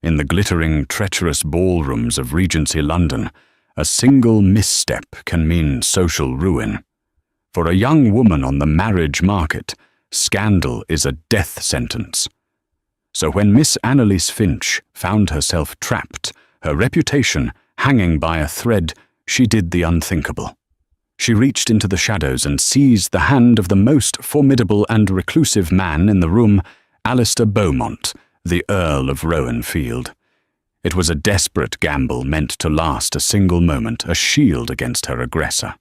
In the glittering, treacherous ballrooms of Regency London, a single misstep can mean social ruin. For a young woman on the marriage market, scandal is a death sentence. So when Miss Annalise Finch found herself trapped, her reputation hanging by a thread, she did the unthinkable. She reached into the shadows and seized the hand of the most formidable and reclusive man in the room, Alistair Beaumont, the Earl of Rowan. It was a desperate gamble meant to last a single moment, a shield against her aggressor.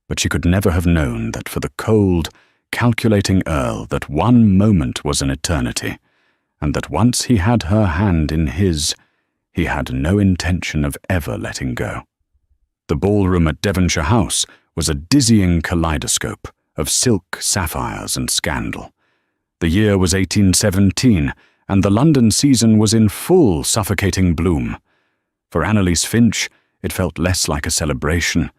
But she could never have known that for the cold, calculating Earl that one moment was an eternity, and that once he had her hand in his, he had no intention of ever letting go. The ballroom at Devonshire House was a dizzying kaleidoscope of silk, sapphires, and scandal. The year was 1817, and the London season was in full suffocating bloom. For Annalise Finch, it felt less like a celebration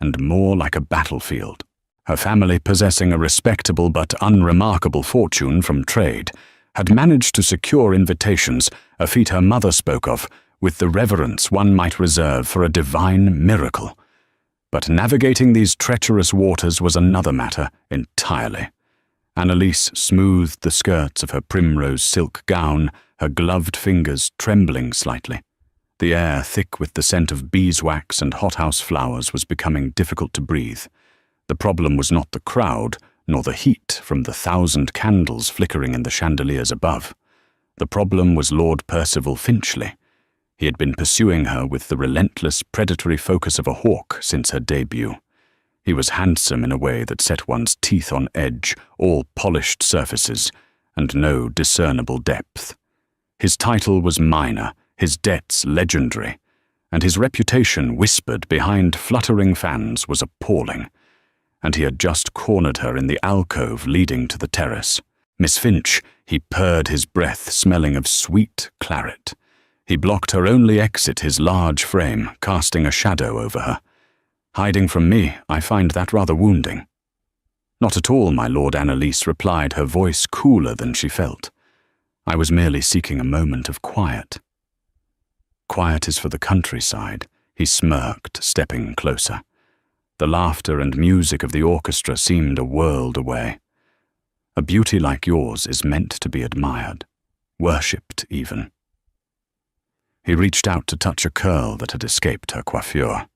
and more like a battlefield. Her family, possessing a respectable but unremarkable fortune from trade, had managed to secure invitations, a feat her mother spoke of, with the reverence one might reserve for a divine miracle. But navigating these treacherous waters was another matter entirely. Annalise smoothed the skirts of her primrose silk gown, her gloved fingers trembling slightly. The air, thick with the scent of beeswax and hothouse flowers, was becoming difficult to breathe. The problem was not the crowd, nor the heat from the 1,000 candles flickering in the chandeliers above. The problem was Lord Percival Finchley. He had been pursuing her with the relentless, predatory focus of a hawk since her debut. He was handsome in a way that set one's teeth on edge, all polished surfaces, and no discernible depth. His title was minor, his debts legendary, and his reputation, whispered behind fluttering fans, was appalling. And he had just cornered her in the alcove leading to the terrace. Miss Finch, he purred his breath, smelling of sweet claret. He blocked her only exit, his large frame, casting a shadow over her. Hiding from me, I find that rather wounding. Not at all, my Lord, Annalise replied, her voice cooler than she felt. I was merely seeking a moment of quiet. Quiet is for the countryside, he smirked, stepping closer. The laughter and music of the orchestra seemed a world away. A beauty like yours is meant to be admired, worshipped even. He reached out to touch a curl that had escaped her coiffure.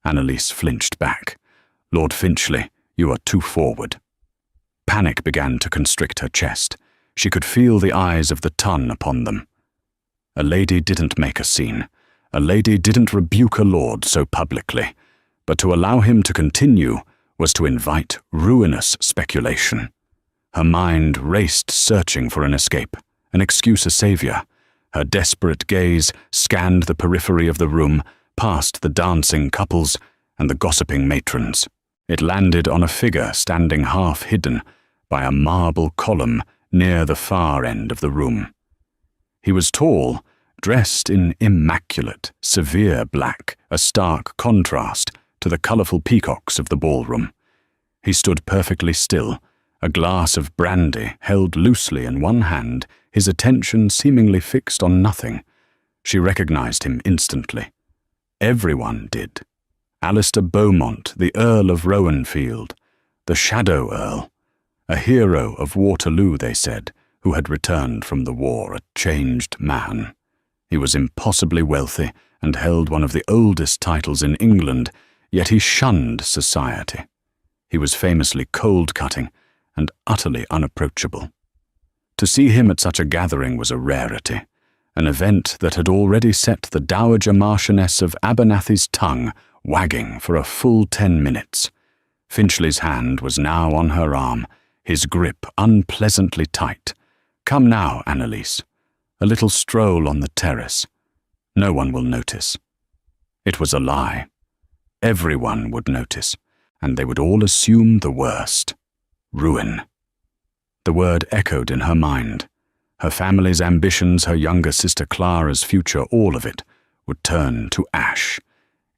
Annalise flinched back. Lord Finchley, you are too forward. Panic began to constrict her chest. She could feel the eyes of the ton upon them. A lady didn't make a scene. A lady didn't rebuke a lord so publicly. But to allow him to continue was to invite ruinous speculation. Her mind raced, searching for an escape, an excuse, a savior. Her desperate gaze scanned the periphery of the room, past the dancing couples and the gossiping matrons. It landed on a figure standing half hidden by a marble column near the far end of the room. He was tall, dressed in immaculate, severe black, a stark contrast to the colourful peacocks of the ballroom. He stood perfectly still, a glass of brandy held loosely in one hand, his attention seemingly fixed on nothing. She recognized him instantly. Everyone did. Alistair Beaumont, the Earl of Rowan, the Shadow Earl, a hero of Waterloo, they said, who had returned from the war a changed man. He was impossibly wealthy and held one of the oldest titles in England, yet he shunned society. He was famously cold-cutting and utterly unapproachable. To see him at such a gathering was a rarity, an event that had already set the Dowager Marchioness of Abernathy's tongue wagging for a full 10 minutes. Finchley's hand was now on her arm, his grip unpleasantly tight. Come now, Annalise. A little stroll on the terrace. No one will notice. It was a lie. Everyone would notice, and they would all assume the worst. Ruin. The word echoed in her mind. Her family's ambitions, her younger sister Clara's future, all of it, would turn to ash.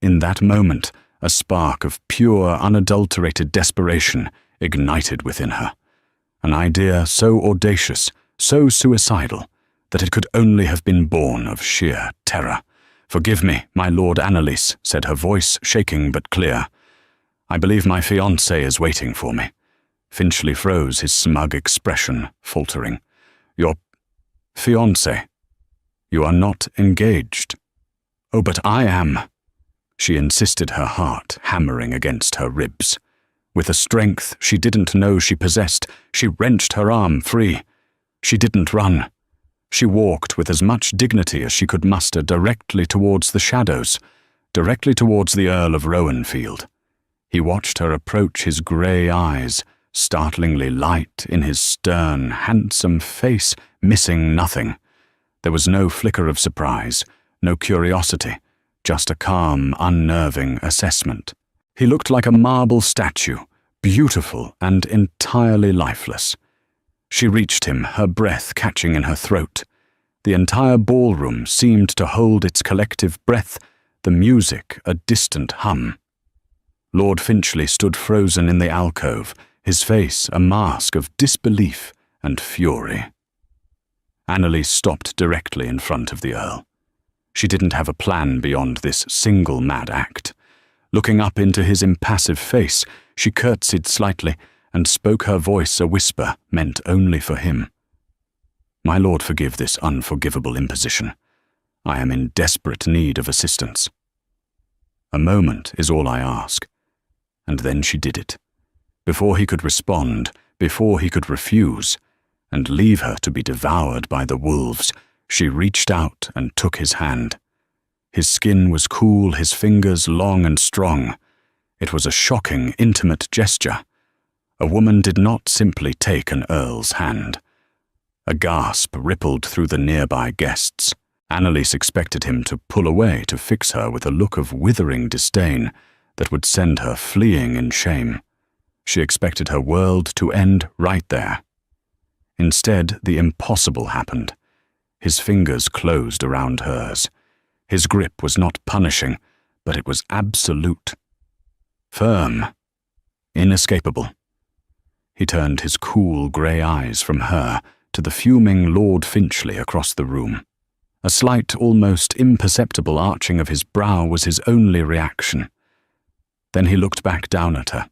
In that moment, a spark of pure, unadulterated desperation ignited within her. An idea so audacious, so suicidal, that it could only have been born of sheer terror. "Forgive me, my Lord Annalise," said her voice, shaking but clear. "I believe my fiancé is waiting for me." Finchley froze, his smug expression faltering. "Your fiancé? You are not engaged." "Oh, but I am," she insisted, her heart hammering against her ribs. With a strength she didn't know she possessed, she wrenched her arm free. She didn't run. She walked with as much dignity as she could muster directly towards the shadows, directly towards the Earl of Rowan field. He watched her approach, his grey eyes, startlingly light in his stern, handsome face, missing nothing. There was no flicker of surprise, no curiosity, just a calm, unnerving assessment. He looked like a marble statue, beautiful and entirely lifeless. She reached him, her breath catching in her throat. The entire ballroom seemed to hold its collective breath, the music a distant hum. Lord Finchley stood frozen in the alcove, his face a mask of disbelief and fury. Annalise stopped directly in front of the Earl. She didn't have a plan beyond this single mad act. Looking up into his impassive face, she curtsied slightly and spoke, her voice a whisper meant only for him. "My lord, forgive this unforgivable imposition. I am in desperate need of assistance." "A moment is all I ask." And then she did it. Before he could respond, before he could refuse, and leave her to be devoured by the wolves, she reached out and took his hand. His skin was cool, his fingers long and strong. It was a shocking, intimate gesture. A woman did not simply take an earl's hand. A gasp rippled through the nearby guests. Annalise expected him to pull away, to fix her with a look of withering disdain that would send her fleeing in shame. She expected her world to end right there. Instead, the impossible happened. His fingers closed around hers. His grip was not punishing, but it was absolute. Firm. Inescapable. He turned his cool grey eyes from her to the fuming Lord Finchley across the room. A slight, almost imperceptible arching of his brow was his only reaction. Then he looked back down at her.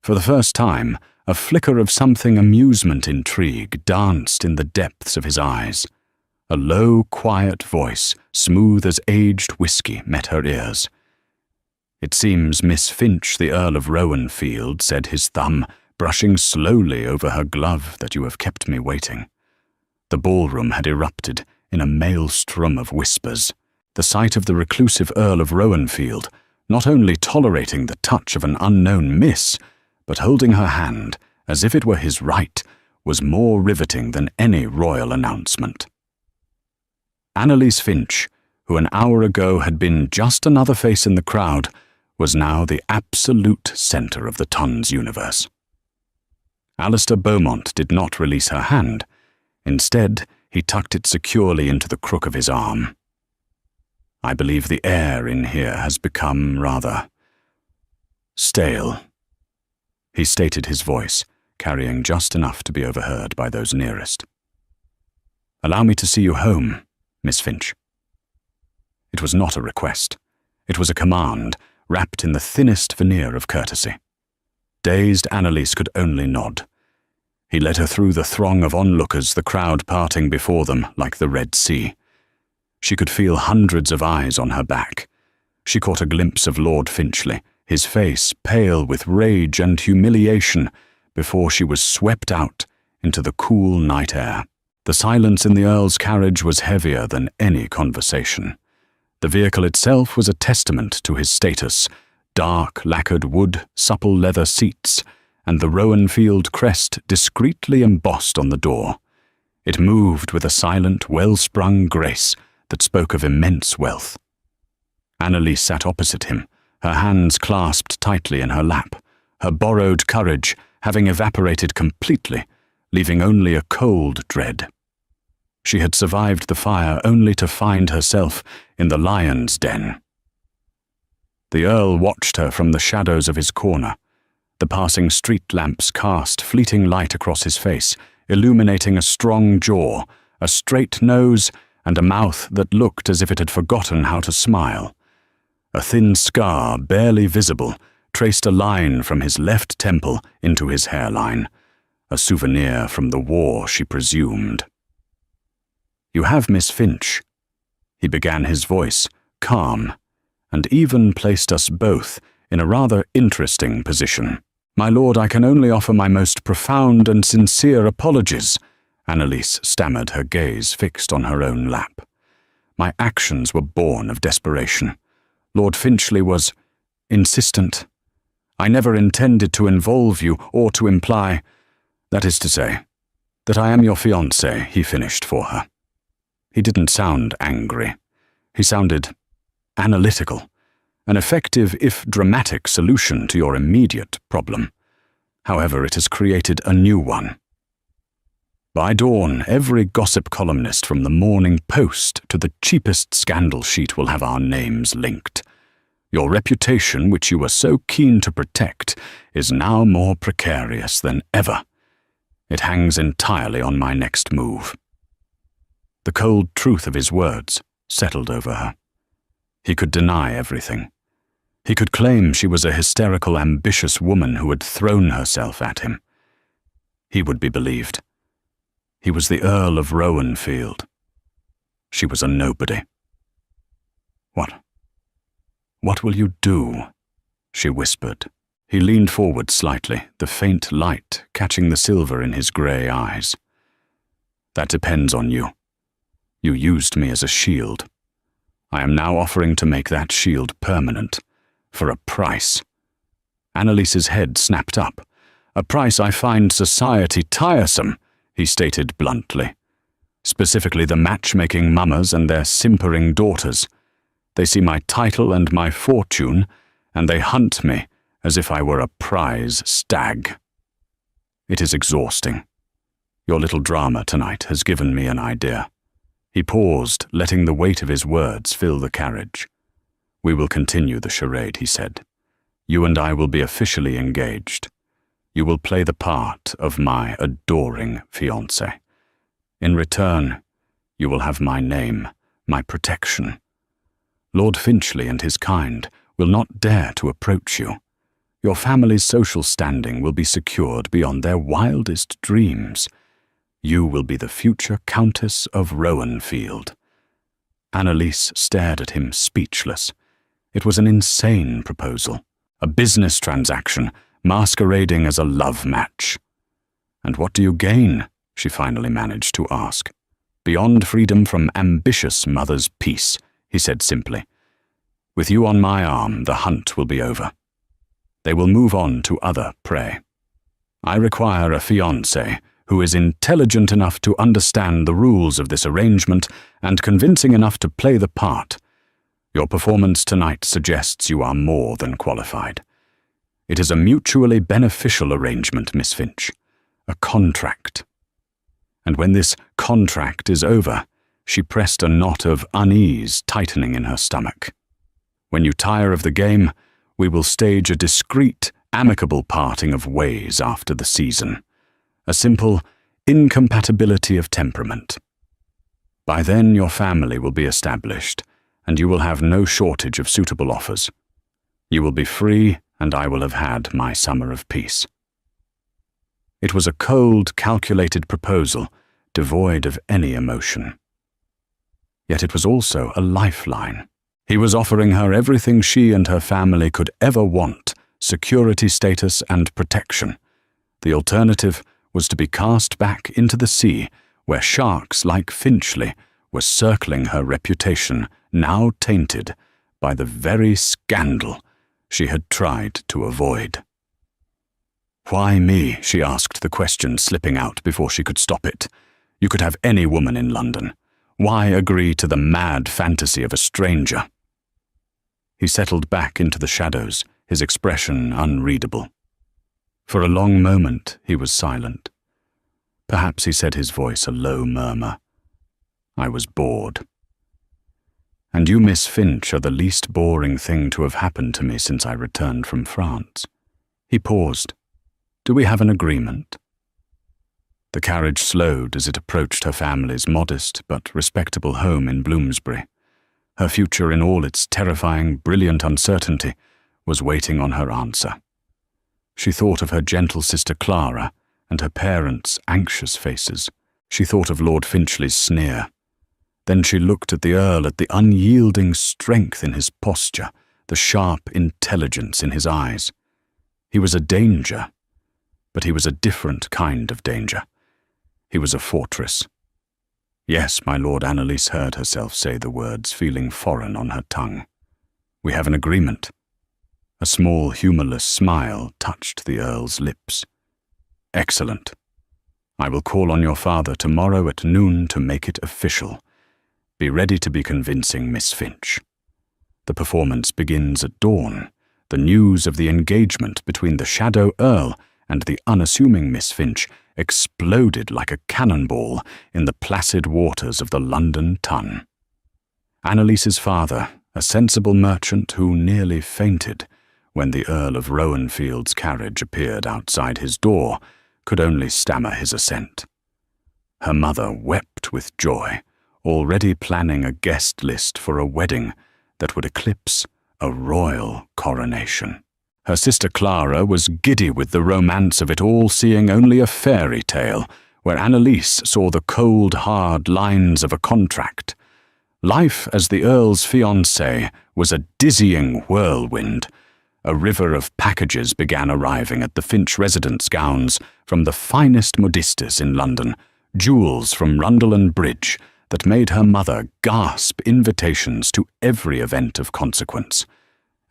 For the first time, a flicker of something amusement intrigue danced in the depths of his eyes. A low, quiet voice, smooth as aged whiskey, met her ears. "It seems Miss Finch, the Earl of Rowan field," said his thumb, brushing slowly over her glove, "that you have kept me waiting." The ballroom had erupted in a maelstrom of whispers. The sight of the reclusive Earl of Rowan field, not only tolerating the touch of an unknown miss, but holding her hand as if it were his right, was more riveting than any royal announcement. Annalise Finch, who an hour ago had been just another face in the crowd, was now the absolute centre of the Ton's universe. Alistair Beaumont did not release her hand. Instead, he tucked it securely into the crook of his arm. "I believe the air in here has become rather stale," he stated, his voice carrying just enough to be overheard by those nearest. "Allow me to see you home, Miss Finch." It was not a request. It was a command, wrapped in the thinnest veneer of courtesy. Dazed Annalise could only nod. He led her through the throng of onlookers, the crowd parting before them like the Red Sea. She could feel hundreds of eyes on her back. She caught a glimpse of Lord Finchley, his face pale with rage and humiliation, before she was swept out into the cool night air. The silence in the Earl's carriage was heavier than any conversation. The vehicle itself was a testament to his status: dark, lacquered wood, supple leather seats, and the Rowan field crest discreetly embossed on the door. It moved with a silent, well-sprung grace that spoke of immense wealth. Annalise sat opposite him, her hands clasped tightly in her lap, her borrowed courage having evaporated completely, leaving only a cold dread. She had survived the fire only to find herself in the lion's den. The Earl watched her from the shadows of his corner. The passing street lamps cast fleeting light across his face, illuminating a strong jaw, a straight nose, and a mouth that looked as if it had forgotten how to smile. A thin scar, barely visible, traced a line from his left temple into his hairline, a souvenir from the war, she presumed. "You have Miss Finch." He began his voice, calm, and even placed us both in a rather interesting position. "My lord, I can only offer my most profound and sincere apologies," Annalise stammered, her gaze fixed on her own lap. "My actions were born of desperation. Lord Finchley was insistent. I never intended to involve you or to imply, that is to say, that I am your fiancé," he finished for her. He didn't sound angry. He sounded analytical, an effective if dramatic solution to your immediate problem. However, it has created a new one. By dawn, every gossip columnist from the Morning Post to the cheapest scandal sheet will have our names linked. Your reputation, which you were so keen to protect, is now more precarious than ever. It hangs entirely on my next move." The cold truth of his words settled over her. He could deny everything. He could claim she was a hysterical, ambitious woman who had thrown herself at him. He would be believed. He was the Earl of Rowan. She was a nobody. What will you do?" she whispered. He leaned forward slightly, the faint light catching the silver in his grey eyes. "That depends on you. You used me as a shield. I am now offering to make that shield permanent, for a price." Annalise's head snapped up. "A price I find society tiresome," he stated bluntly. "Specifically the matchmaking mamas and their simpering daughters. They see my title and my fortune, and they hunt me as if I were a prize stag. It is exhausting. Your little drama tonight has given me an idea." He paused, letting the weight of his words fill the carriage. "We will continue the charade," he said. "You and I will be officially engaged. You will play the part of my adoring fiancé. In return, you will have my name, my protection. Lord Finchley and his kind will not dare to approach you. Your family's social standing will be secured beyond their wildest dreams. You will be the future Countess of Rowanfield." Annalise stared at him, speechless. It was an insane proposal, a business transaction masquerading as a love match. "And what do you gain?" she finally managed to ask. "Beyond freedom from ambitious mother's peace," he said simply. "With you on my arm, the hunt will be over. They will move on to other prey. I require a fiancé who is intelligent enough to understand the rules of this arrangement and convincing enough to play the part. Your performance tonight suggests you are more than qualified. It is a mutually beneficial arrangement, Miss Finch, a contract." And when this contract is over, she pressed a knot of unease tightening in her stomach. "When you tire of the game, we will stage a discreet, amicable parting of ways after the season. A simple incompatibility of temperament. By then your family will be established, and you will have no shortage of suitable offers. You will be free, and I will have had my summer of peace." It was a cold, calculated proposal, devoid of any emotion. Yet it was also a lifeline. He was offering her everything she and her family could ever want: security status and protection. The alternative was to be cast back into the sea, where sharks like Finchley were circling her reputation, now tainted by the very scandal she had tried to avoid. "Why me?" she asked, the question slipping out before she could stop it. "You could have any woman in London. Why agree to the mad fantasy of a stranger?" He settled back into the shadows, his expression unreadable. For a long moment he was silent. Perhaps he said, his voice a low murmur, "I was bored. And you, Miss Finch, are the least boring thing to have happened to me since I returned from France." He paused. "Do we have an agreement?" The carriage slowed as it approached her family's modest but respectable home in Bloomsbury. Her future in all its terrifying, brilliant uncertainty was waiting on her answer. She thought of her gentle sister Clara and her parents' anxious faces. She thought of Lord Finchley's sneer. Then she looked at the Earl, at the unyielding strength in his posture, the sharp intelligence in his eyes. He was a danger, but he was a different kind of danger. He was a fortress. Yes, my Lord, Annalise heard herself say the words, feeling foreign on her tongue. We have an agreement. A small, humorless smile touched the Earl's lips. Excellent. I will call on your father tomorrow at noon to make it official. Be ready to be convincing, Miss Finch. The performance begins at dawn. The news of the engagement between the Shadow Earl and the unassuming Miss Finch exploded like a cannonball in the placid waters of the London Tun. Annalise's father, a sensible merchant who nearly fainted when the Earl of Rowanfield's carriage appeared outside his door, could only stammer his assent. Her mother wept with joy, already planning a guest list for a wedding that would eclipse a royal coronation. Her sister Clara was giddy with the romance of it all, seeing only a fairy tale, where Annalise saw the cold, hard lines of a contract. Life as the Earl's fiancée was a dizzying whirlwind. A river of packages began arriving at the Finch residence, gowns from the finest modistes in London, jewels from Rundle Bridge that made her mother gasp invitations to every event of consequence.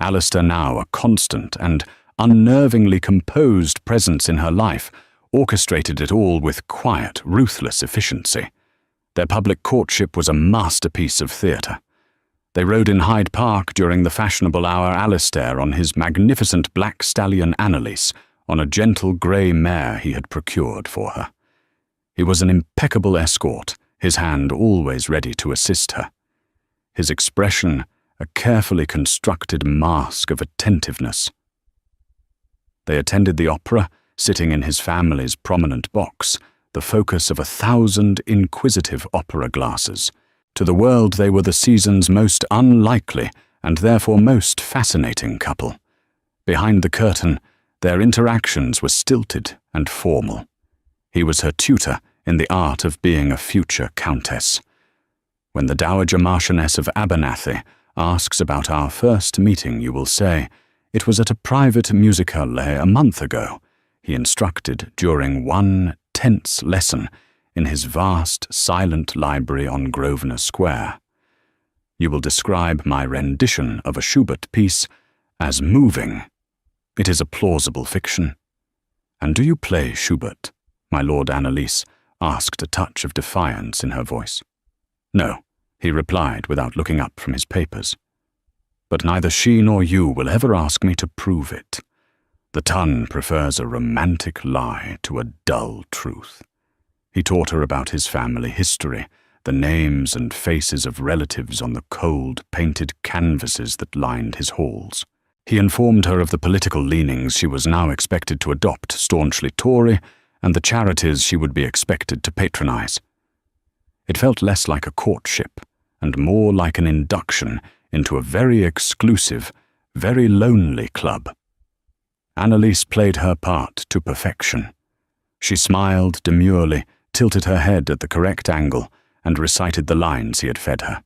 Alistair, now a constant and unnervingly composed presence in her life, orchestrated it all with quiet, ruthless efficiency. Their public courtship was a masterpiece of theatre. They rode in Hyde Park during the fashionable hour, Alistair on his magnificent black stallion Annalise, on a gentle grey mare he had procured for her. He was an impeccable escort, his hand always ready to assist her. His expression, a carefully constructed mask of attentiveness. They attended the opera, sitting in his family's prominent box, the focus of 1,000 inquisitive opera glasses. To the world they were the season's most unlikely and therefore most fascinating couple. Behind the curtain, their interactions were stilted and formal. He was her tutor in the art of being a future countess. When the Dowager Marchioness of Abernathy asks about our first meeting, you will say, "It was at a private musical a month ago," he instructed during one tense lesson in his vast, silent library on Grosvenor Square. You will describe my rendition of a Schubert piece as moving. It is a plausible fiction. And do you play Schubert? My Lord Annalise asked, a touch of defiance in her voice. No, he replied without looking up from his papers. But neither she nor you will ever ask me to prove it. The Tun prefers a romantic lie to a dull truth. He taught her about his family history, the names and faces of relatives on the cold, painted canvases that lined his halls. He informed her of the political leanings she was now expected to adopt, staunchly Tory, and the charities she would be expected to patronize. It felt less like a courtship and more like an induction into a very exclusive, very lonely club. Annalise played her part to perfection. She smiled demurely, tilted her head at the correct angle, and recited the lines he had fed her.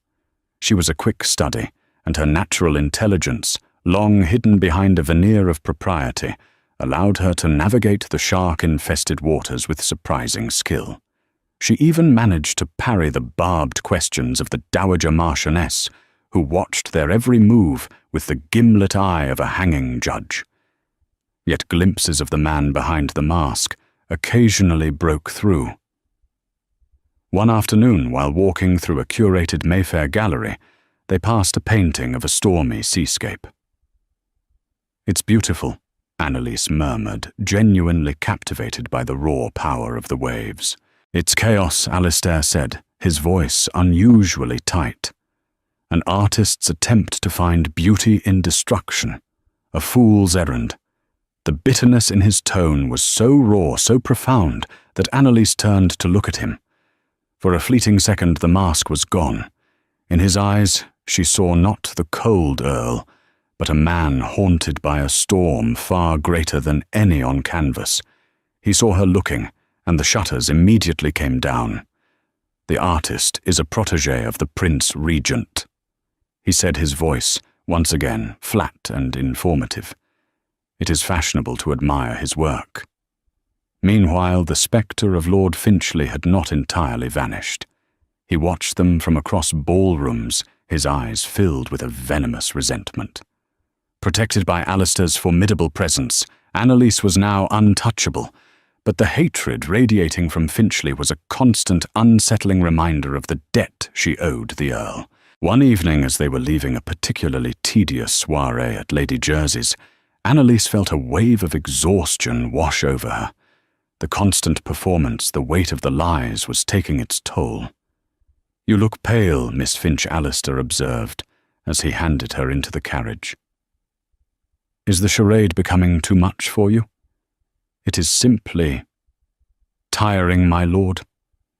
She was a quick study, and her natural intelligence, long hidden behind a veneer of propriety, allowed her to navigate the shark-infested waters with surprising skill. She even managed to parry the barbed questions of the Dowager Marchioness, who watched their every move with the gimlet eye of a hanging judge. Yet glimpses of the man behind the mask occasionally broke through. One afternoon, while walking through a curated Mayfair gallery, they passed a painting of a stormy seascape. "It's beautiful," Annalise murmured, genuinely captivated by the raw power of the waves. "It's chaos," Alistair said, his voice unusually tight. "An artist's attempt to find beauty in destruction, a fool's errand. The bitterness in his tone was so raw, so profound, that Annalise turned to look at him. For a fleeting second the mask was gone. In his eyes she saw not the cold Earl, but a man haunted by a storm far greater than any on canvas. He saw her looking, and the shutters immediately came down. The artist is a protégé of the Prince Regent, he said, his voice, once again, flat and informative. It is fashionable to admire his work. Meanwhile, the spectre of Lord Finchley had not entirely vanished. He watched them from across ballrooms, his eyes filled with a venomous resentment. Protected by Alistair's formidable presence, Annalise was now untouchable, but the hatred radiating from Finchley was a constant, unsettling reminder of the debt she owed the Earl. One evening, as they were leaving a particularly tedious soirée at Lady Jersey's, Annalise felt a wave of exhaustion wash over her. The constant performance, the weight of the lies, was taking its toll. "You look pale, Miss Finch," Alistair observed, as he handed her into the carriage. "Is the charade becoming too much for you?" "It is simply tiring, my lord,"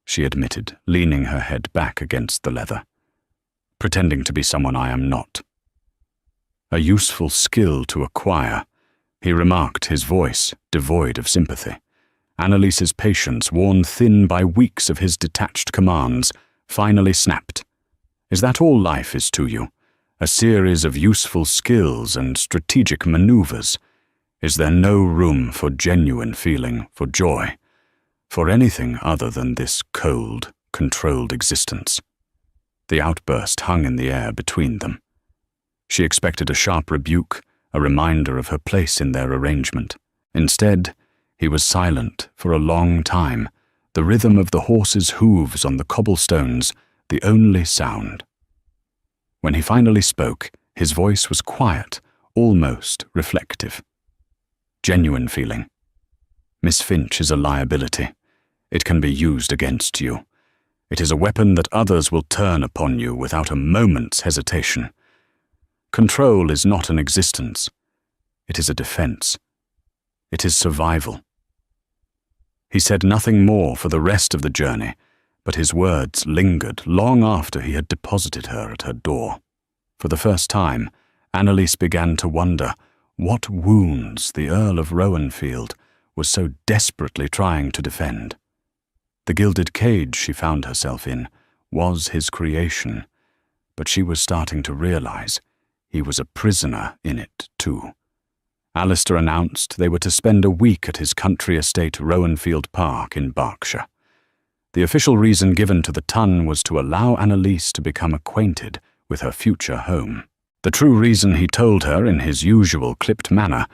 she admitted, leaning her head back against the leather. "Pretending to be someone I am not." "A useful skill to acquire," he remarked, his voice devoid of sympathy. Annalise's patience, worn thin by weeks of his detached commands, finally snapped. "Is that all life is to you? A series of useful skills and strategic maneuvers? Is there no room for genuine feeling, for joy, for anything other than this cold, controlled existence?" The outburst hung in the air between them. She expected a sharp rebuke, a reminder of her place in their arrangement. Instead, he was silent for a long time, the rhythm of the horse's hooves on the cobblestones the only sound. When he finally spoke, his voice was quiet, almost reflective. "Genuine feeling. Miss Finch is a liability. It can be used against you. It is a weapon that others will turn upon you without a moment's hesitation. Control is not an existence. It is a defense. It is survival." He said nothing more for the rest of the journey, but his words lingered long after he had deposited her at her door. For the first time, Annalise began to wonder what wounds the Earl of Rowan was so desperately trying to defend. The gilded cage she found herself in was his creation, but she was starting to realize he was a prisoner in it too. Alistair announced they were to spend a week at his country estate Rowanfield Park in Berkshire. The official reason given to the ton was to allow Annalise to become acquainted with her future home. The true reason, he told her in his usual clipped manner,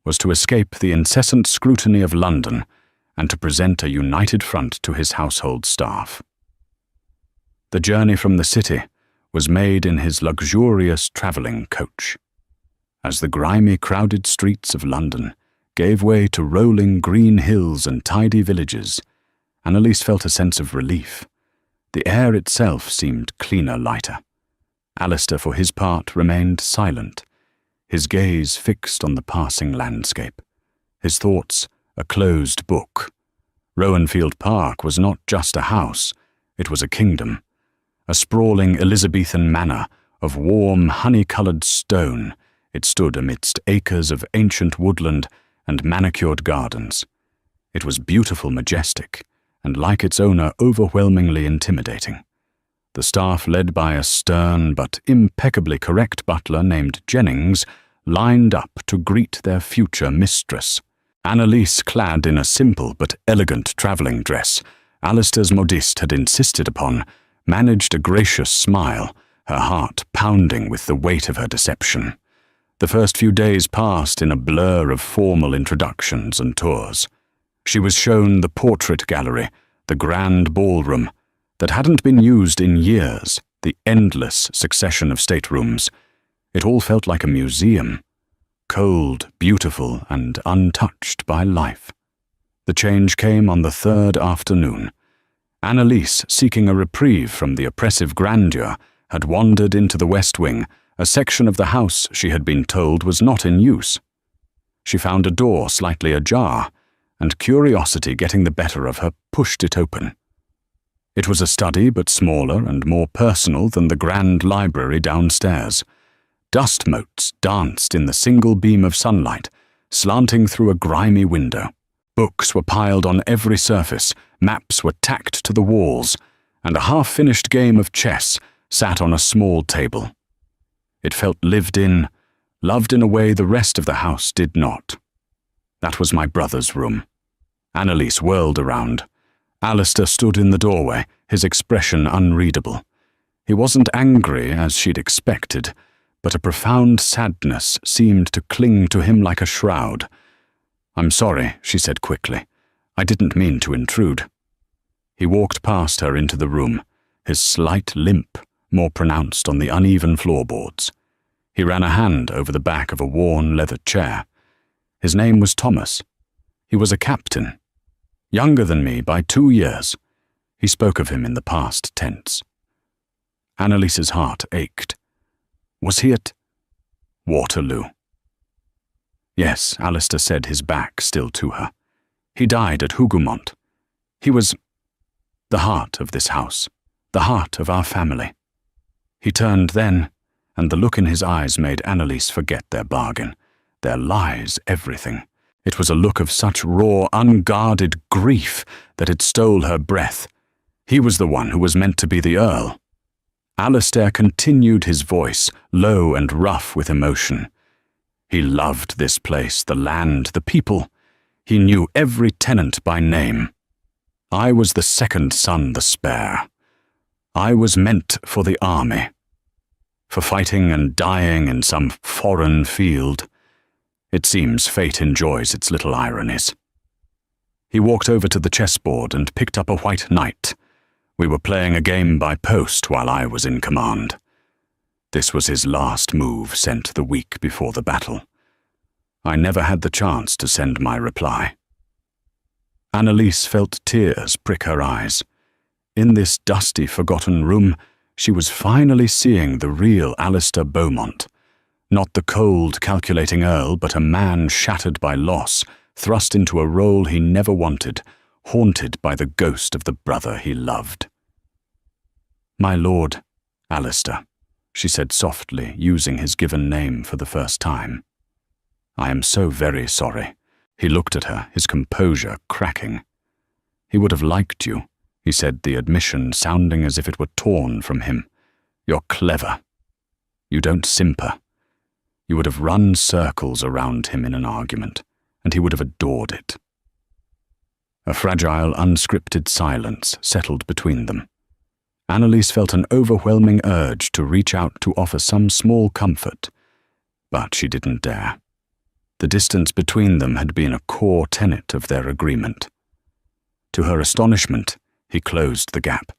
was to escape the incessant scrutiny of London and to present a united front to his household staff. The journey from the city was made in his luxurious travelling coach. As the grimy, crowded streets of London gave way to rolling green hills and tidy villages, Annalise felt a sense of relief. The air itself seemed cleaner, lighter. Alistair, for his part, remained silent, his gaze fixed on the passing landscape, his thoughts a closed book. Rowanfield Park was not just a house, it was a kingdom, a sprawling Elizabethan manor of warm, honey-coloured stone. It stood amidst acres of ancient woodland and manicured gardens. It was beautiful, majestic, and like its owner, overwhelmingly intimidating. The staff, led by a stern but impeccably correct butler named Jennings, lined up to greet their future mistress. Annalise, clad in a simple but elegant travelling dress Alistair's modiste had insisted upon, managed a gracious smile, her heart pounding with the weight of her deception. The first few days passed in a blur of formal introductions and tours. She was shown the portrait gallery, the grand ballroom that hadn't been used in years, the endless succession of staterooms. It all felt like a museum, cold, beautiful, and untouched by life. The change came on the third afternoon. Annalise, seeking a reprieve from the oppressive grandeur, had wandered into the West Wing, a section of the house she had been told was not in use. She found a door slightly ajar, and curiosity getting the better of her pushed it open. It was a study, but smaller and more personal than the grand library downstairs. Dust motes danced in the single beam of sunlight, slanting through a grimy window. Books were piled on every surface, maps were tacked to the walls, and a half-finished game of chess sat on a small table. It felt lived in, loved in a way the rest of the house did not. That was my brother's room. Annalise whirled around. Alistair stood in the doorway, his expression unreadable. He wasn't angry, as she'd expected, but a profound sadness seemed to cling to him like a shroud. "I'm sorry," she said quickly. "I didn't mean to intrude." He walked past her into the room, his slight limp more pronounced on the uneven floorboards. He ran a hand over the back of a worn leather chair. His name was Thomas. He was a captain. Younger than me by 2 years. He spoke of him in the past tense. Annalise's heart ached. Was he at Waterloo? Yes, Alistair said, his back still to her. He died at Hougoumont. He was the heart of this house, the heart of our family. He turned then, and the look in his eyes made Annalise forget their bargain, their lies, everything. It was a look of such raw, unguarded grief that it stole her breath. He was the one who was meant to be the Earl. Alistair continued his voice, low and rough with emotion. He loved this place, the land, the people. He knew every tenant by name. I was the second son, the spare. I was meant for the army, for fighting and dying in some foreign field. It seems fate enjoys its little ironies. He walked over to the chessboard and picked up a white knight. We were playing a game by post while I was in command. This was his last move, sent the week before the battle. I never had the chance to send my reply. Annalise felt tears prick her eyes. In this dusty, forgotten room, she was finally seeing the real Alistair Beaumont. Not the cold, calculating Earl, but a man shattered by loss, thrust into a role he never wanted, haunted by the ghost of the brother he loved. "My lord, Alistair," she said softly, using his given name for the first time. "I am so very sorry." He looked at her, his composure cracking. "He would have liked you," he said, the admission sounding as if it were torn from him. "You're clever. You don't simper. You would have run circles around him in an argument, and he would have adored it." A fragile, unscripted silence settled between them. Annalise felt an overwhelming urge to reach out to offer some small comfort, but she didn't dare. The distance between them had been a core tenet of their agreement. To her astonishment, he closed the gap.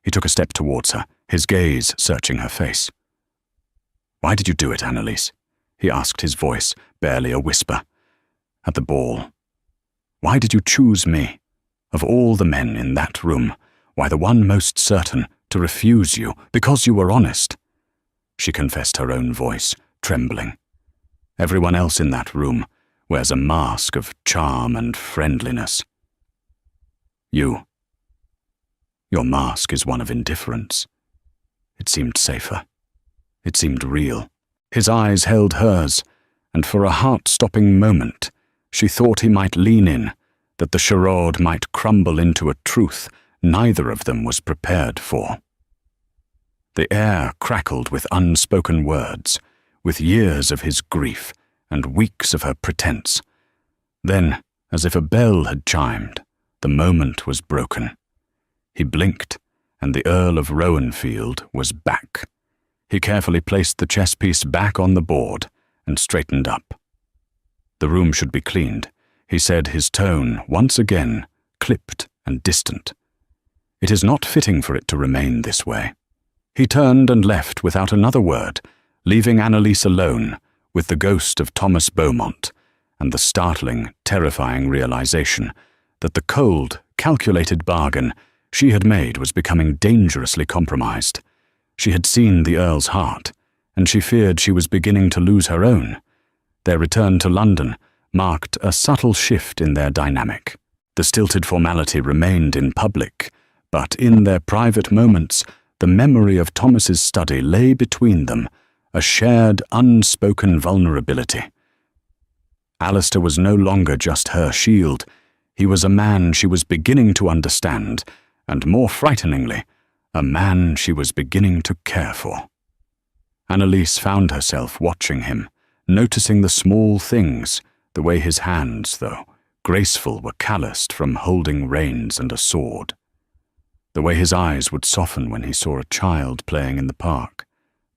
He took a step towards her, his gaze searching her face. "Why did you do it, Annalise?" he asked, his voice barely a whisper. "At the ball. Why did you choose me? Of all the men in that room, why the one most certain to refuse you because you were honest?" She confessed her own voice, trembling. Everyone else in that room wears a mask of charm and friendliness. Your mask is one of indifference. It seemed safer. It seemed real. His eyes held hers, and for a heart-stopping moment, she thought he might lean in, that the charade might crumble into a truth neither of them was prepared for. The air crackled with unspoken words, with years of his grief and weeks of her pretense. Then, as if a bell had chimed, the moment was broken. He blinked, and the Earl of Rowan was back. He carefully placed the chess piece back on the board and straightened up. "The room should be cleaned," he said, his tone, once again, clipped and distant. "It is not fitting for it to remain this way." He turned and left without another word, leaving Annalise alone with the ghost of Thomas Beaumont and the startling, terrifying realization that the cold, calculated bargain she had made was becoming dangerously compromised. She had seen the Earl's heart, and she feared she was beginning to lose her own. Their return to London marked a subtle shift in their dynamic. The stilted formality remained in public, but in their private moments, the memory of Thomas's study lay between them, a shared, unspoken vulnerability. Alistair was no longer just her shield. He was a man she was beginning to understand, and more frighteningly, a man she was beginning to care for. Annalise found herself watching him, noticing the small things, the way his hands, though graceful, were calloused from holding reins and a sword. The way his eyes would soften when he saw a child playing in the park.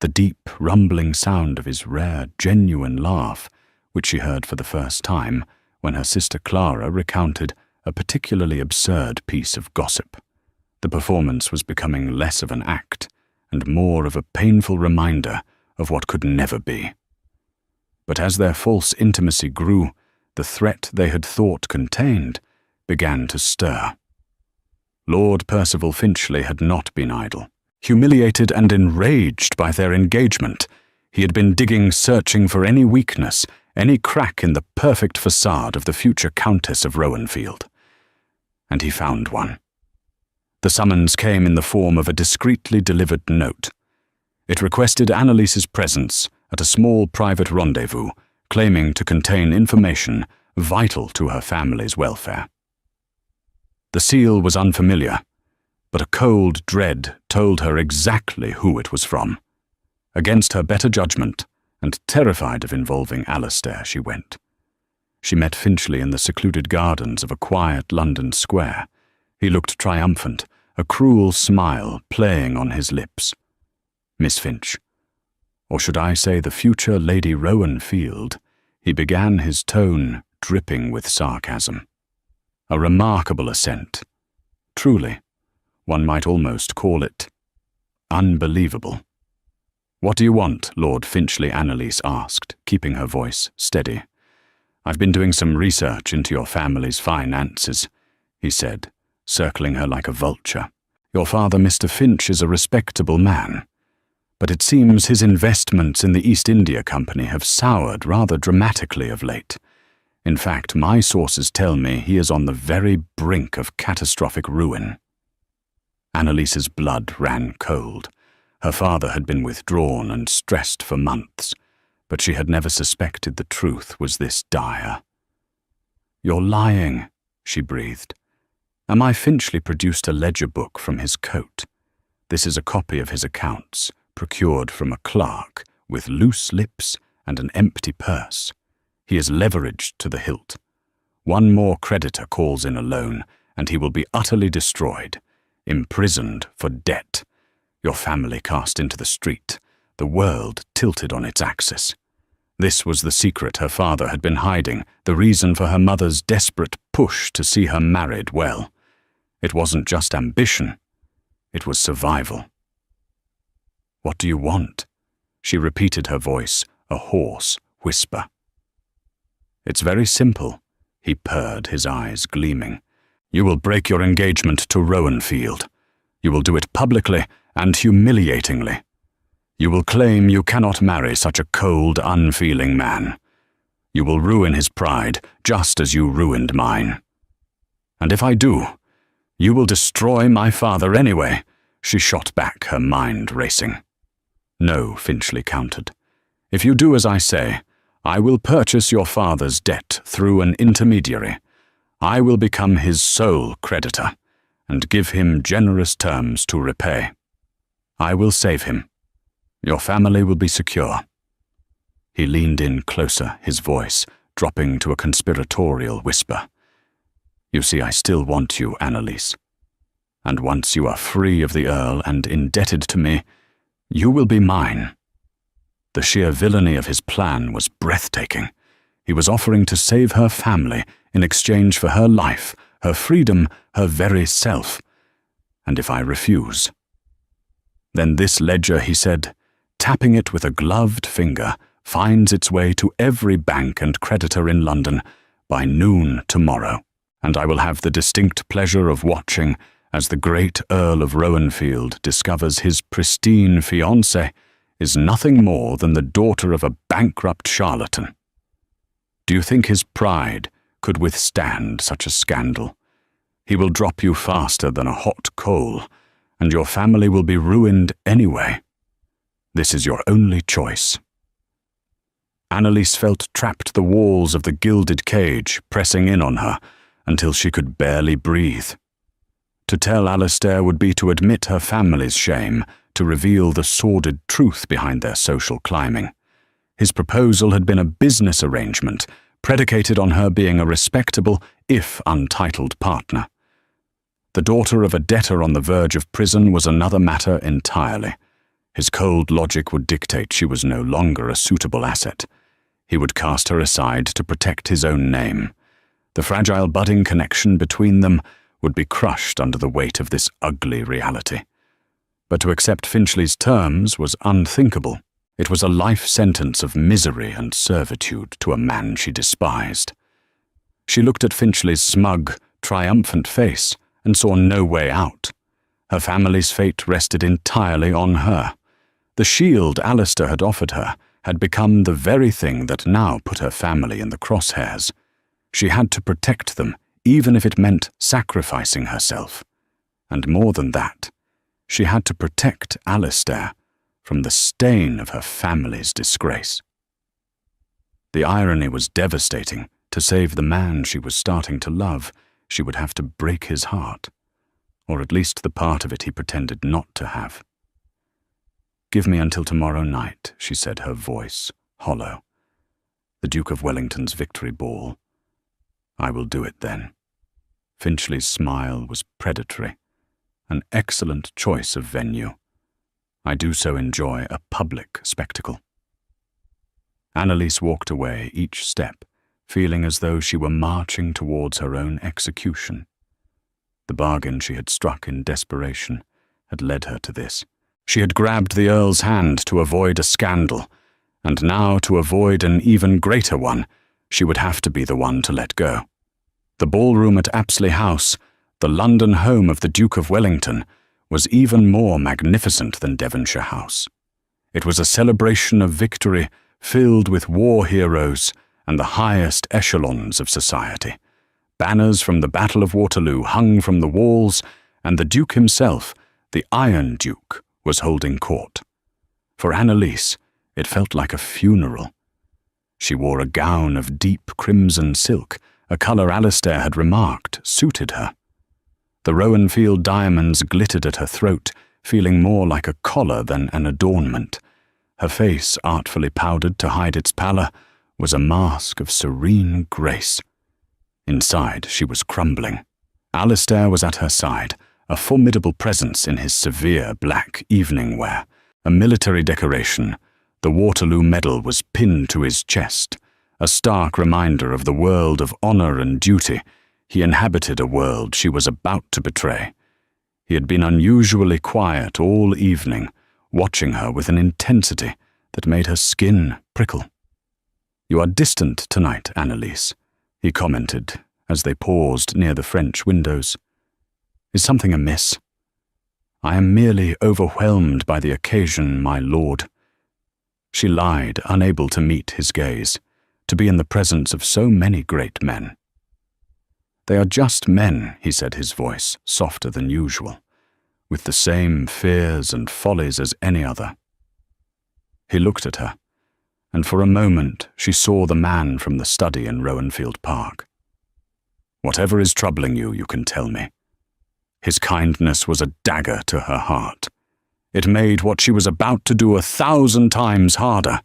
The deep, rumbling sound of his rare, genuine laugh, which she heard for the first time when her sister Clara recounted a particularly absurd piece of gossip. The performance was becoming less of an act and more of a painful reminder of what could never be. But as their false intimacy grew, the threat they had thought contained began to stir. Lord Percival Finchley had not been idle. Humiliated and enraged by their engagement, he had been searching for any weakness, any crack in the perfect facade of the future Countess of Rowanfield. And he found one. The summons came in the form of a discreetly delivered note. It requested Annalise's presence at a small private rendezvous, claiming to contain information vital to her family's welfare. The seal was unfamiliar, but a cold dread told her exactly who it was from. Against her better judgment, and terrified of involving Alistair, she went. She met Finchley in the secluded gardens of a quiet London square. He looked triumphant, a cruel smile playing on his lips. Miss Finch, or should I say the future Lady Rowanfield, he began, his tone dripping with sarcasm. A remarkable assent. Truly, one might almost call it unbelievable. "What do you want?" Lord Finchley Annalise asked, keeping her voice steady. "I've been doing some research into your family's finances," he said, circling her like a vulture. "Your father, Mr. Finch, is a respectable man, but it seems his investments in the East India Company have soured rather dramatically of late. In fact, my sources tell me he is on the very brink of catastrophic ruin." Annalise's blood ran cold. Her father had been withdrawn and stressed for months, but she had never suspected the truth was this dire. "You're lying," she breathed. "Am I Finchley produced a ledger book from his coat. This is a copy of his accounts, procured from a clerk, with loose lips and an empty purse. He is leveraged to the hilt. One more creditor calls in a loan, and he will be utterly destroyed, imprisoned for debt, your family cast into the street, the world tilted on its axis. This was the secret her father had been hiding, the reason for her mother's desperate push to see her married well. It wasn't just ambition, it was survival." "What do you want?" She repeated, her voice a hoarse whisper. "It's very simple," he purred, his eyes gleaming. "You will break your engagement to Rowanfield. You will do it publicly and humiliatingly. You will claim you cannot marry such a cold, unfeeling man. You will ruin his pride, just as you ruined mine. And if I do, you will destroy my father anyway," she shot back, her mind racing. "No," Finchley countered. "If you do as I say, I will purchase your father's debt through an intermediary. I will become his sole creditor, and give him generous terms to repay. I will save him. Your family will be secure." He leaned in closer, his voice dropping to a conspiratorial whisper. "You see, I still want you, Annalise. And once you are free of the Earl and indebted to me, you will be mine." The sheer villainy of his plan was breathtaking. He was offering to save her family in exchange for her life, her freedom, her very self. And if I refuse? "Then this ledger," he said, tapping it with a gloved finger, "finds its way to every bank and creditor in London by noon tomorrow, and I will have the distinct pleasure of watching as the great Earl of Rowanfield discovers his pristine fiancée is nothing more than the daughter of a bankrupt charlatan. Do Do you think his pride could withstand such a scandal? He will drop you faster than a hot coal, and your family will be ruined anyway. This is your only choice." Annalise felt trapped to the walls of the gilded cage, pressing in on her until she could barely breathe. To tell Alistair would be to admit her family's shame, to reveal the sordid truth behind their social climbing. His proposal had been a business arrangement, predicated on her being a respectable, if untitled partner. The daughter of a debtor on the verge of prison was another matter entirely. His cold logic would dictate she was no longer a suitable asset. He would cast her aside to protect his own name. The fragile budding connection between them would be crushed under the weight of this ugly reality. But to accept Finchley's terms was unthinkable. It was a life sentence of misery and servitude to a man she despised. She looked at Finchley's smug, triumphant face and saw no way out. Her family's fate rested entirely on her. The shield Alistair had offered her had become the very thing that now put her family in the crosshairs. She had to protect them, even if it meant sacrificing herself. And more than that, she had to protect Alistair from the stain of her family's disgrace. The irony was devastating. To save the man she was starting to love, she would have to break his heart, or at least the part of it he pretended not to have. "Give me until tomorrow night," she said, her voice hollow. "The Duke of Wellington's victory ball. I will do it then." Finchley's smile was predatory. An excellent choice of venue. I do so enjoy a public spectacle. Annalise walked away each step, feeling as though she were marching towards her own execution. The bargain she had struck in desperation had led her to this. She had grabbed the Earl's hand to avoid a scandal, and now to avoid an even greater one, she would have to be the one to let go. The ballroom at Apsley House, the London home of the Duke of Wellington, was even more magnificent than Devonshire House. It was a celebration of victory filled with war heroes and the highest echelons of society. Banners from the Battle of Waterloo hung from the walls, and the Duke himself, the Iron Duke, was holding court. For Annalise, it felt like a funeral. She wore a gown of deep crimson silk, a colour Alistair had remarked suited her. The Rowanfield diamonds glittered at her throat, feeling more like a collar than an adornment. Her face, artfully powdered to hide its pallor, was a mask of serene grace. Inside, she was crumbling. Alistair was at her side, a formidable presence in his severe black evening wear. A military decoration, the Waterloo Medal was pinned to his chest, a stark reminder of the world of honour and duty. He inhabited a world she was about to betray. He had been unusually quiet all evening, watching her with an intensity that made her skin prickle. "You are distant tonight, Annalise," he commented as they paused near the French windows. "Is something amiss?" "I am merely overwhelmed by the occasion, my lord." She lied, unable to meet his gaze, to be in the presence of so many great men. "They are just men," he said, his voice softer than usual, "with the same fears and follies as any other." He looked at her, and for a moment she saw the man from the study in Rowanfield Park. "Whatever is troubling you, you can tell me." His kindness was a dagger to her heart. It made what she was about to do 1,000 times harder.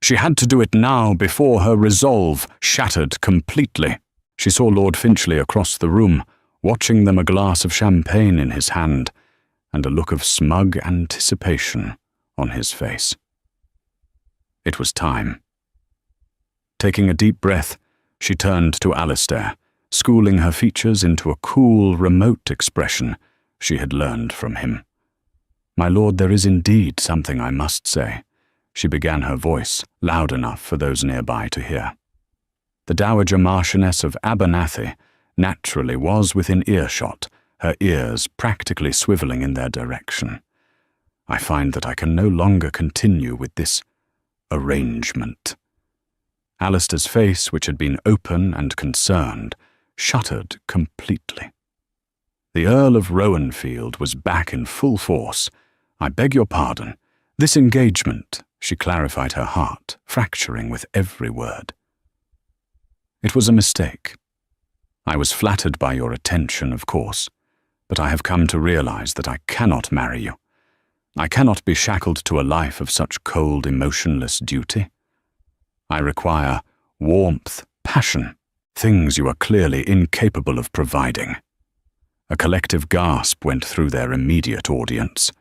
She had to do it now before her resolve shattered completely. She saw Lord Finchley across the room, watching them, a glass of champagne in his hand, and a look of smug anticipation on his face. It was time. Taking a deep breath, she turned to Alistair, schooling her features into a cool, remote expression she had learned from him. "My lord, there is indeed something I must say," she began, her voice loud enough for those nearby to hear. The Dowager Marchioness of Abernathy naturally was within earshot, her ears practically swivelling in their direction. "I find that I can no longer continue with this arrangement." Alistair's face, which had been open and concerned, shuttered completely. The Earl of Rowanfield was back in full force. "I beg your pardon. This engagement," she clarified, her heart fracturing with every word. "It was a mistake. I was flattered by your attention, of course, but I have come to realize that I cannot marry you. I cannot be shackled to a life of such cold, emotionless duty. I require warmth, passion, things you are clearly incapable of providing." A collective gasp went through their immediate audience.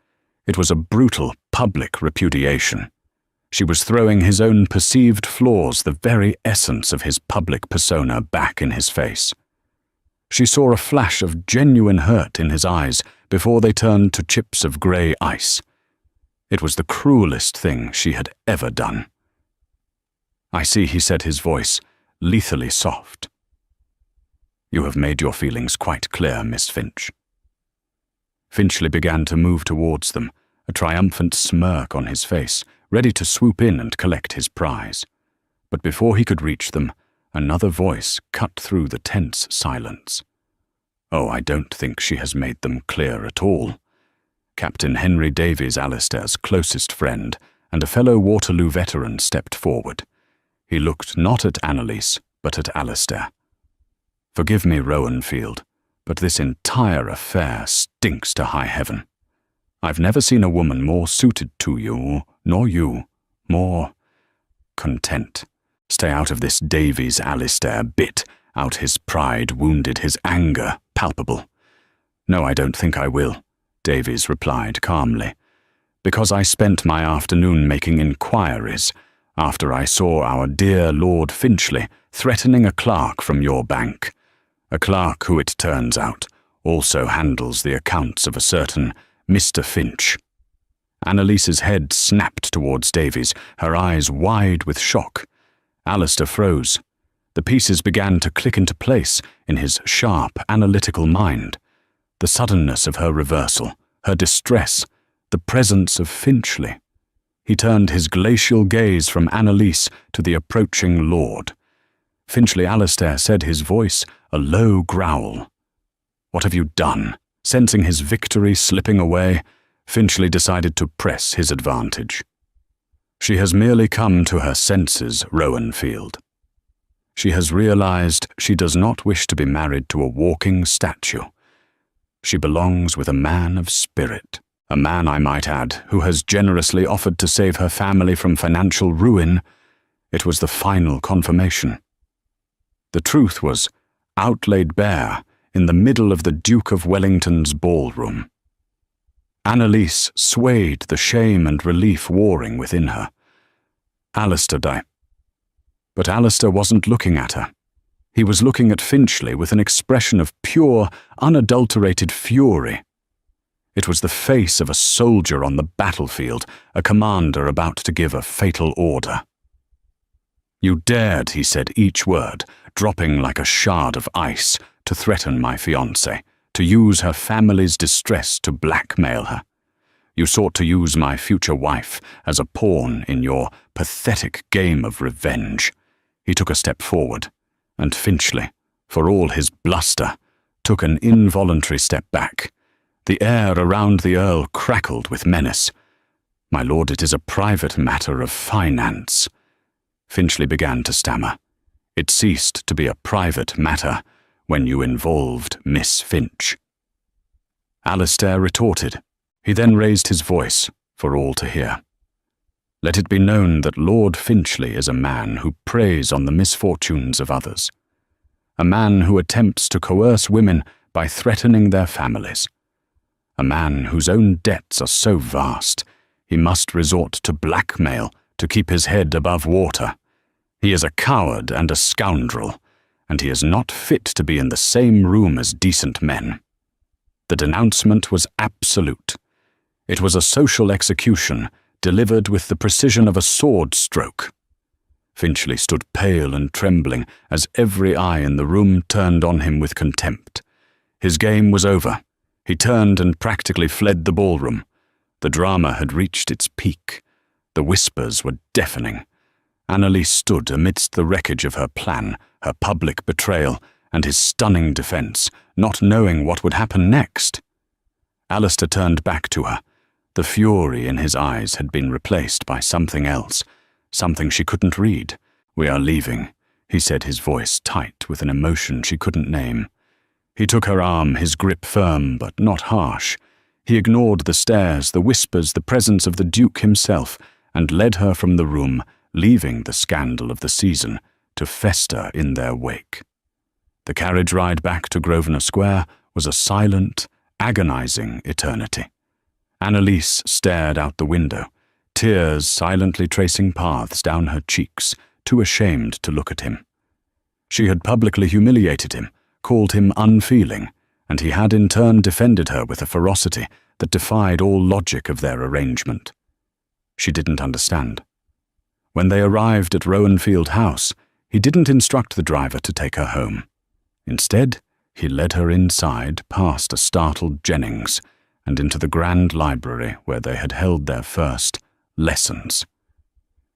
It was a brutal, public repudiation. She was throwing his own perceived flaws, the very essence of his public persona, back in his face. She saw a flash of genuine hurt in his eyes before they turned to chips of grey ice. It was the cruelest thing she had ever done. "I see," he said, his voice lethally soft. "You have made your feelings quite clear, Miss Finch." Finchley began to move towards them, a triumphant smirk on his face, ready to swoop in and collect his prize. But before he could reach them, another voice cut through the tense silence. "Oh, I don't think she has made them clear at all." Captain Henry Davies, Alistair's closest friend and a fellow Waterloo veteran, stepped forward. He looked not at Annalise, but at Alistair. "Forgive me, Rowanfield, but this entire affair stinks to high heaven. I've never seen a woman more suited to you, nor you, more content. Stay out of this, Davies." Alistair bit out his pride, wounded, his anger palpable. "No, I don't think I will," Davies replied calmly, "because I spent my afternoon making inquiries after I saw our dear Lord Finchley threatening a clerk from your bank. A clerk who, it turns out, also handles the accounts of a certain Mr. Finch." Annalise's head snapped towards Davies, her eyes wide with shock. Alistair froze. The pieces began to click into place in his sharp, analytical mind. The suddenness of her reversal, her distress, the presence of Finchley. He turned his glacial gaze from Annalise to the approaching lord. Finchley, Alistair said, his voice a low growl. "What have you done?" Sensing his victory slipping away, Finchley decided to press his advantage. "She has merely come to her senses, Rowanfield. She has realized she does not wish to be married to a walking statue. She belongs with a man of spirit, a man, I might add, who has generously offered to save her family from financial ruin." It was the final confirmation. The truth was out laid bare in the middle of the Duke of Wellington's ballroom. Annalise swayed, the shame and relief warring within her. But Alistair wasn't looking at her. He was looking at Finchley with an expression of pure, unadulterated fury. It was the face of a soldier on the battlefield, a commander about to give a fatal order. "You dared," he said, each word dropping like a shard of ice, "to threaten my fiancée, to use her family's distress to blackmail her. You sought to use my future wife as a pawn in your pathetic game of revenge." He took a step forward, and Finchley, for all his bluster, took an involuntary step back. The air around the Earl crackled with menace. "My lord, it is a private matter of finance." Finchley began to stammer. It ceased to be a private matter when you involved Miss Finch. Alistair retorted. He then raised his voice for all to hear. "Let it be known that Lord Finchley is a man who preys on the misfortunes of others. A man who attempts to coerce women by threatening their families. A man whose own debts are so vast, he must resort to blackmail to keep his head above water. He is a coward and a scoundrel, and he is not fit to be in the same room as decent men." The denouncement was absolute. It was a social execution, delivered with the precision of a sword stroke. Finchley stood pale and trembling as every eye in the room turned on him with contempt. His game was over. He turned and practically fled the ballroom. The drama had reached its peak. The whispers were deafening. Annalise stood amidst the wreckage of her plan, her public betrayal, and his stunning defense, not knowing what would happen next. Alistair turned back to her. The fury in his eyes had been replaced by something else, something she couldn't read. "We are leaving," he said, his voice tight with an emotion she couldn't name. He took her arm, his grip firm but not harsh. He ignored the stares, the whispers, the presence of the Duke himself, and led her from the room, leaving the scandal of the season to fester in their wake. The carriage ride back to Grosvenor Square was a silent, agonizing eternity. Annalise stared out the window, tears silently tracing paths down her cheeks, too ashamed to look at him. She had publicly humiliated him, called him unfeeling, and he had in turn defended her with a ferocity that defied all logic of their arrangement. She didn't understand. When they arrived at Rowanfield House, he didn't instruct the driver to take her home. Instead, he led her inside past a startled Jennings and into the grand library where they had held their first lessons.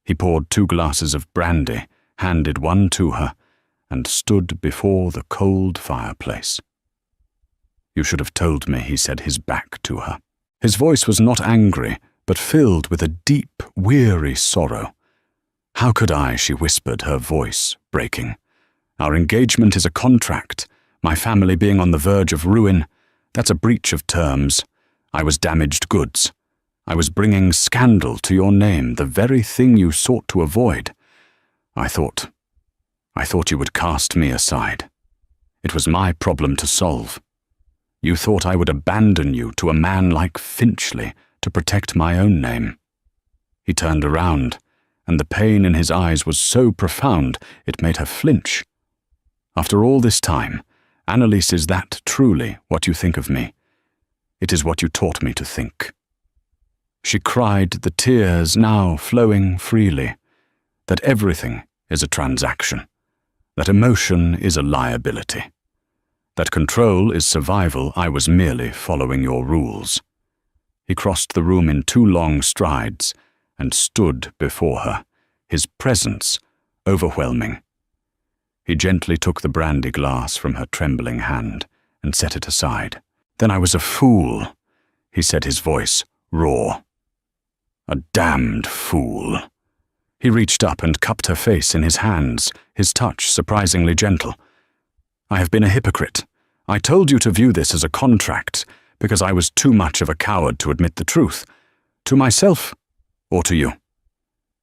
He poured 2 glasses of brandy, handed one to her, and stood before the cold fireplace. "You should have told me," he said, his back to her. His voice was not angry, but filled with a deep, weary sorrow. "How could I?" she whispered, her voice breaking. "Our engagement is a contract. My family being on the verge of ruin, that's a breach of terms. I was damaged goods. I was bringing scandal to your name, the very thing you sought to avoid. I thought you would cast me aside. It was my problem to solve. You thought I would abandon you to a man like Finchley to protect my own name." He turned around, and the pain in his eyes was so profound it made her flinch. "After all this time, Annalise, is that truly what you think of me? It is what you taught me to think." She cried, the tears now flowing freely, that everything is a transaction, that emotion is a liability, that control is survival. I was merely following your rules. He crossed the room in 2 long strides and stood before her, his presence overwhelming. He gently took the brandy glass from her trembling hand and set it aside. "Then I was a fool," he said, his voice raw. "A damned fool." He reached up and cupped her face in his hands, his touch surprisingly gentle. "I have been a hypocrite. I told you to view this as a contract because I was too much of a coward to admit the truth. To myself or to you?"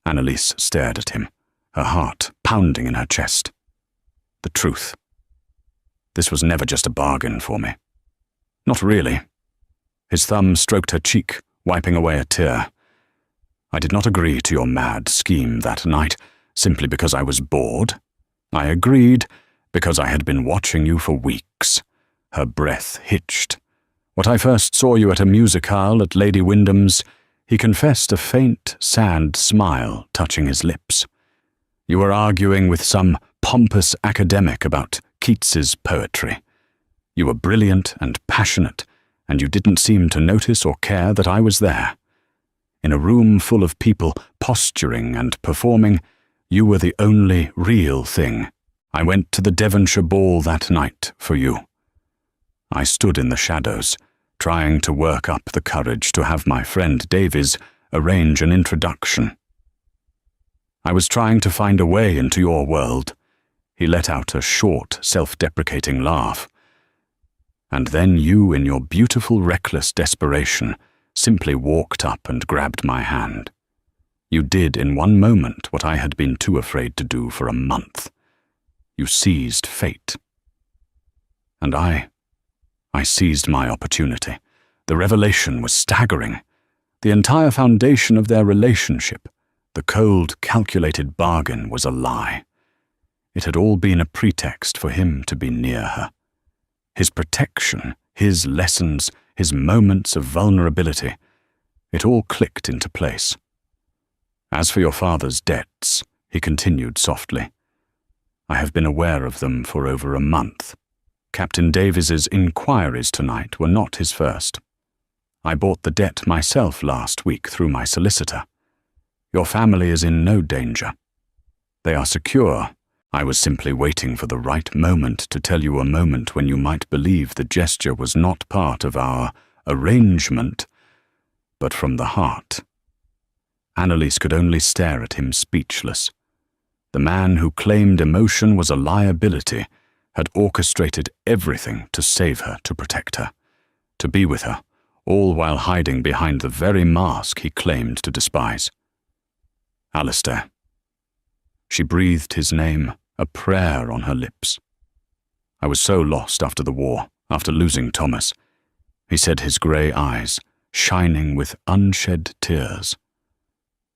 Annalise stared at him, her heart pounding in her chest. "The truth. This was never just a bargain for me." "Not really." His thumb stroked her cheek, wiping away a tear. "I did not agree to your mad scheme that night simply because I was bored. I agreed because I had been watching you for weeks." Her breath hitched. "When I first saw you at a musicale at Lady Wyndham's," he confessed, a faint, sad smile touching his lips. "You were arguing with some pompous academic about Keats's poetry. You were brilliant and passionate, and you didn't seem to notice or care that I was there. In a room full of people posturing and performing, you were the only real thing. I went to the Devonshire ball that night for you. I stood in the shadows, trying to work up the courage to have my friend Davies arrange an introduction. I was trying to find a way into your world." He let out a short, self-deprecating laugh. "And then you, in your beautiful, reckless desperation, simply walked up and grabbed my hand. You did in one moment what I had been too afraid to do for a month. You seized fate. And I seized my opportunity. The revelation was staggering. The entire foundation of their relationship, the cold, calculated bargain, was a lie. It had all been a pretext for him to be near her. His protection, his lessons, his moments of vulnerability, it all clicked into place. As for your father's debts," he continued softly, "I have been aware of them for over a month. Captain Davies's inquiries tonight were not his first. I bought the debt myself last week through my solicitor. Your family is in no danger. They are secure. I was simply waiting for the right moment to tell you a moment when you might believe the gesture was not part of our arrangement, but from the heart. Annalise could only stare at him speechless. The man who claimed emotion was a liability had orchestrated everything to save her, to protect her, to be with her, all while hiding behind the very mask he claimed to despise. Alistair. She breathed his name, a prayer on her lips. I was so lost after the war, after losing Thomas. He said, his grey eyes shining with unshed tears.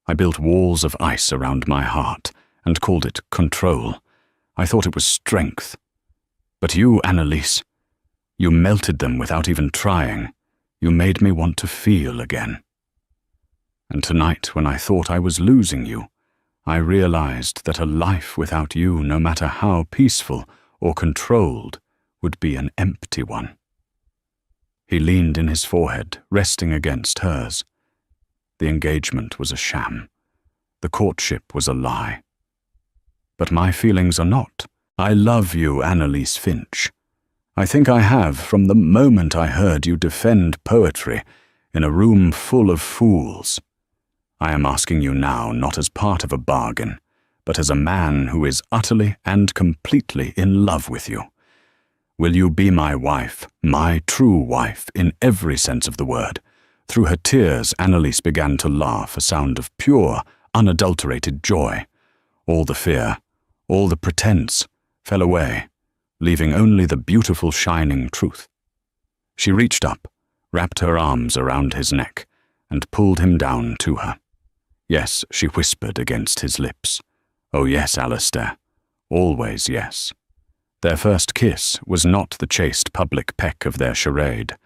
I built walls of ice around my heart and called it control. I thought it was strength. But you, Annalise, you melted them without even trying. You made me want to feel again. And tonight, when I thought I was losing you, I realized that a life without you, no matter how peaceful or controlled, would be an empty one. He leaned in his forehead, resting against hers. The engagement was a sham. The courtship was a lie. But my feelings are not. I love you, Annalise Finch. I think I have from the moment I heard you defend poetry in a room full of fools. I am asking you now not as part of a bargain, but as a man who is utterly and completely in love with you. Will you be my wife, my true wife, in every sense of the word? Through her tears, Annalise began to laugh, a sound of pure, unadulterated joy. All the fear, all the pretense, fell away, leaving only the beautiful shining truth. She reached up, wrapped her arms around his neck, and pulled him down to her. Yes, she whispered against his lips. Oh yes, Alistair, always yes. Their first kiss was not the chaste public peck of their charade.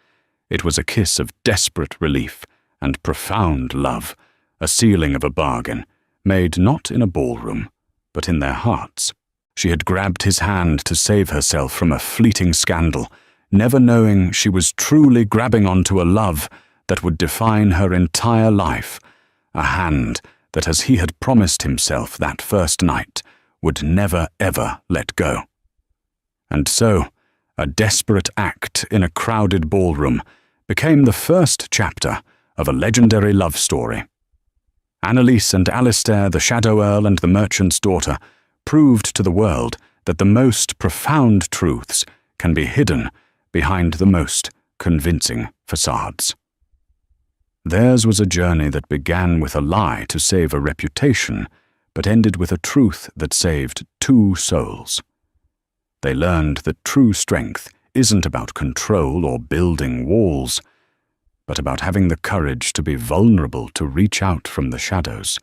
It was a kiss of desperate relief and profound love, a sealing of a bargain, made not in a ballroom, but in their hearts. She had grabbed his hand to save herself from a fleeting scandal, never knowing she was truly grabbing onto a love that would define her entire life, a hand that, as he had promised himself that first night, would never ever let go. And so, a desperate act in a crowded ballroom became the first chapter of a legendary love story. Annalise and Alistair, the Shadow Earl and the merchant's daughter, proved to the world that the most profound truths can be hidden behind the most convincing facades. Theirs was a journey that began with a lie to save a reputation, but ended with a truth that saved two souls. They learned that true strength isn't about control or building walls, but about having the courage to be vulnerable, to reach out from the shadows,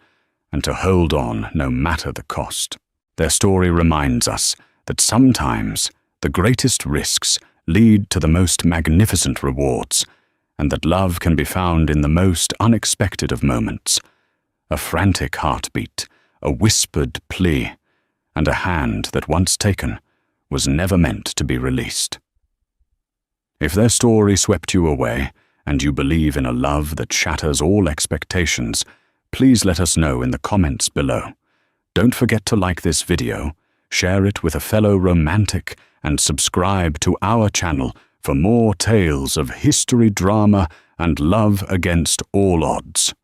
and to hold on no matter the cost. Their story reminds us that sometimes the greatest risks lead to the most magnificent rewards, and that love can be found in the most unexpected of moments. A frantic heartbeat, a whispered plea, and a hand that once taken was never meant to be released. If their story swept you away, and you believe in a love that shatters all expectations, please let us know in the comments below. Don't forget to like this video, share it with a fellow romantic, and subscribe to our channel for more tales of history, drama, and love against all odds.